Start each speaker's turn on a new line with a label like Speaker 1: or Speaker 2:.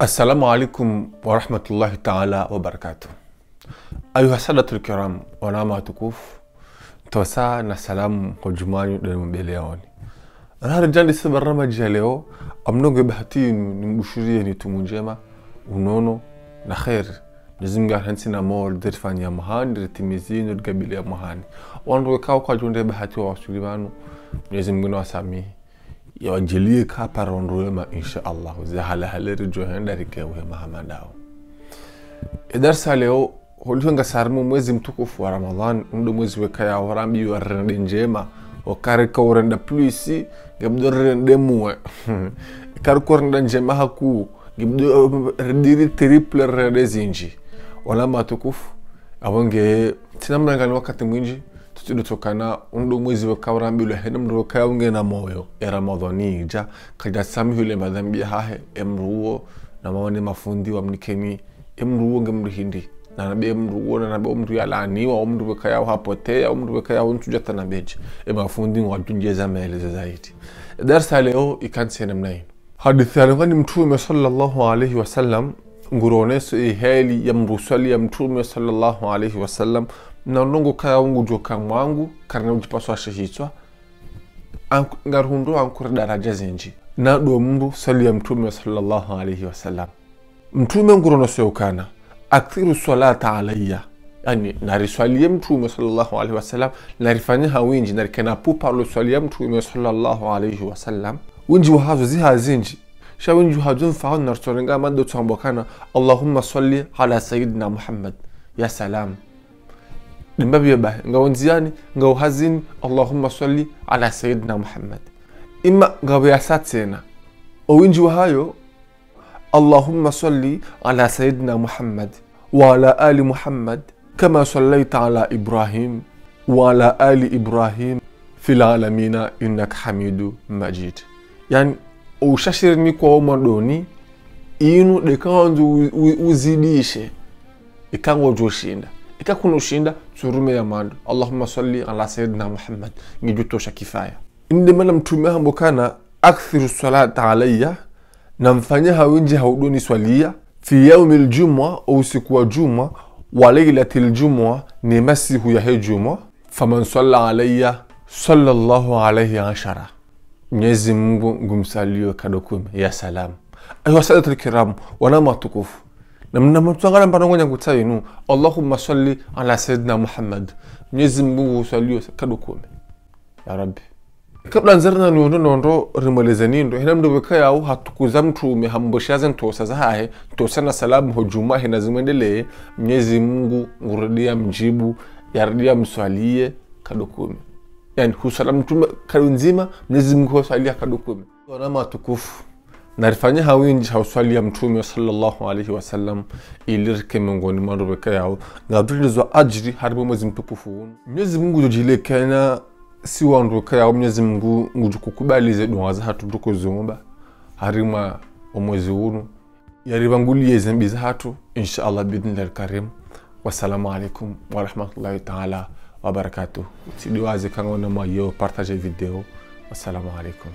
Speaker 1: السلام عليكم ورحمة الله تعالى وبركاته. أيها السادة الكرام ونعم تكوف توسع نسلام وجماني للمبيليون. أنا رجال لسه برنامج leo amnoge bahati nimbushuriye nitumujema unono na khair nizimga hansi na mol dirfanya mahani ritimizini rgabilia mahani wandu kwa kwa jonde bahati wa wasulibanu nizimguna wasami ya wajilie kapa rondrema insha Allah zahala haleri johenda rikewe mahamadao. Darsa leo hulunga sarmu mwezi mtukufu wa Ramadhan ndo mwezi wekaya warambi wa rende njema wakarika urenda pluisi gabdo rende muwe kariko rende njema haku gabdo rediri triple rende zinji wala matukufu awonge tinamnangani wakati mwinji tutokana ndo mwezi wekaya warambi wa hena mdo wekaya unge na moyo ya Ramadhani ja kaja sami hule madhambi hahe emruo na mawane mafundi wa mnikemi emruo nge hindi na nabe mruo na nabe mru yalaniwa mru wekaya hapotea mru wekaya untujata na beji mafundi wadunjeza maelezo zaidi. Darsa leo ikansi namna hii. Hadithi alikuwa Mtume sallallahu alayhi wasallam nguroneso iheli ya mrusali ya Mtume sallallahu alayhi wasallam na ndongo kaya ungu joka mwangu karna ujipaswa shahitwa ngarundo ankura daraja zenji na do mru sali ya Mtume sallallahu alayhi wasallam Mtume nguroneso ukana akthiru salata alayya yani nariswalia Mtume sallallahu alayhi wasallam narifanya winji narikana pupa lo swalia Mtume sallallahu alayhi wasallam winji wahazo ziha zinji sha winji wahazo mfahamu narsorenga mando tambokana Allahumma salli ala sayyidina Muhammad ya salam nimbabi ba ngawonziani ngawhazini Allahumma salli ala sayyidina Muhammad imma ngawiyasatena winji wahayo Allahumma salli ala sayyidina Muhammad wa ala ali Muhammad كما صليت على إبراهيم وعلى آل إبراهيم في العالمين إنك حميد مجيد. يعني وشاشرني كوما دوني إنو دكانو وزيديشه إكان وجوشيندا إكان وشيندا ترومي يا ماند اللهم صل على سيدنا محمد نجوتوشا كفاية. عندما لم تمها مكانا أكثر الصلاة عليا نمفنيها وينجي هودوني سوليا في يوم الجمعة أو سكوا جمعة وليلة الجمعة نمسيه يا جمعة فمن صلى علي صلى الله عليه عشرة Mwenyezi Mungu ngumsalio kadokume ya salam. Ayuha sadatu alkiram wana matukufu na mnamtangana mpango wangu tayinu Allahumma salli ala sayyidina Muhammad Mwenyezi Mungu usalio kadokume ya Rabbi. Kabla nzarna ndo rimalizani ndo hina mdo wekaya au hatukuza Mtume hamboshaza ntosa zahahe tosana salamu hujuma hina zimwendelee Mwenyezi Mungu ngurudia mjibu yarudia mswalie kadokume yani husalamu Mtume kadunzima Mwenyezi Mungu huswalia kadokume wana matukufu narifanya hawinji hauswalia Mtume sallallahu alayhi wasallam ilirke mngoni mando wekaya au ngabrilizwa ajri haribu mwezi mtukufu Mwenyezi Mungu jojilekana si wanduka ya Mwenyezi Mungu ngujukukubalize dua za hatu tukozomba harima omwezi huu yaribangulie zambi za hatu inshallah bidnillah karim. Wassalamu alaikum wa rahmatullahi ta'ala wa barakatuh. Sidiwaze kanga na mayo partage video. Wassalamu alaikum.